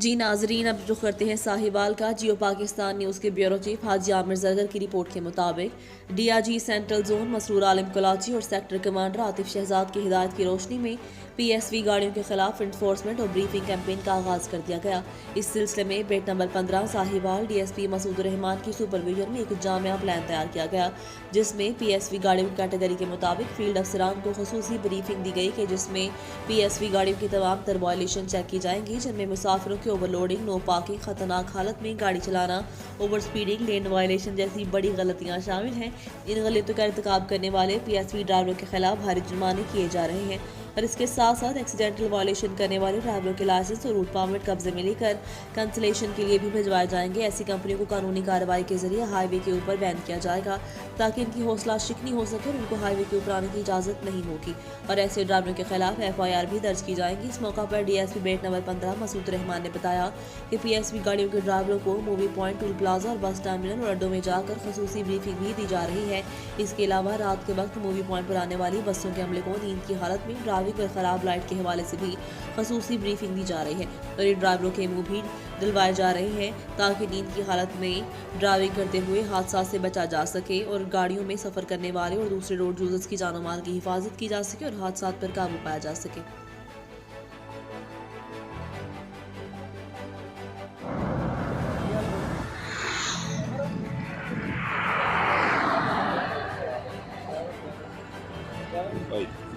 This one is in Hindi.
जी नाजरीन, अब रुख करते हैं साहिवाल का। जियो पाकिस्तान न्यूज़ के ब्यूरो चीफ हाजी आमिर जरगर की रिपोर्ट के मुताबिक डीआईजी सेंट्रल जोन मसरूर आलम कोलाची और सेक्टर कमांडर आतिफ शहजाद की हिदायत की रोशनी में पीएसवी गाड़ियों के खिलाफ इन्फोर्समेंट और ब्रीफिंग कैंपेन का आगाज कर दिया गया। इस सिलसिले में बेट नंबर 15 साहिवाल डीएसपी मसूद रहमान की सुपरविजन में एक जामिया प्लान तैयार किया गया, जिसमें पीएसवी गाड़ियों की कैटेगरी के मुताबिक फील्ड अफसरान को खुसूसी ब्रीफिंग दी गई कि जिसमें पीएसवी गाड़ियों की तमाम तर वायलेशन चेक की जाएंगी, जिनमें मुसाफिरों की ओवरलोडिंग, नो पार्किंग, खतरनाक हालत में गाड़ी चलाना, ओवर स्पीडिंग, लेन वायलेशन जैसी बड़ी गलतियां शामिल हैं। इन गलतियों का इर्तिकाब करने वाले पीएसवी ड्राइवरों के खिलाफ भारी जुर्माने किए जा रहे हैं और इसके साथ साथ एक्सीडेंटल वायलेशन करने वाले ड्राइवरों के लाइसेंस और रूट परमिट कब्जे में लेकर कैंसिलेशन के लिए भी भिजवाए जाएंगे। ऐसी कंपनियों को कानूनी कार्रवाई के जरिए हाईवे के ऊपर बैन किया जाएगा ताकि इनकी हौसला शिकनी हो सके और उनको हाईवे के ऊपर आने की इजाजत नहीं होगी और ऐसे ड्राइवरों के खिलाफ FIR भी दर्ज की जाएगी। इस मौका पर डीएसपी बेट नंबर 15 मसूद रहमान ने बताया कि पीएसवी गाड़ियों के ड्राइवरों को मूवी पॉइंट, टूल प्लाजा और बस टर्मिनल और अड्डों में जाकर खसूसी ब्रीफिंग भी दी जा रही है। इसके अलावा रात के वक्त मूवी पॉइंट पर आने वाली बसों के अमले को नींद की हालत में ड्राइविंग और खराब लाइट के हवाले से भी खसूसी ब्रीफिंग दी जा रही है और इन ड्राइवरों के मुंह भी दिलवाए जा रहे हैं ताकि नींद की हालत में ड्राइविंग करते हुए हादसा से बचा जा सके और गाड़ियों में सफर करने वाले और दूसरे रोड यूजर्स की जान और माल की हिफाजत की जा सके और हादसा पर काबू पाया जा सके। Right.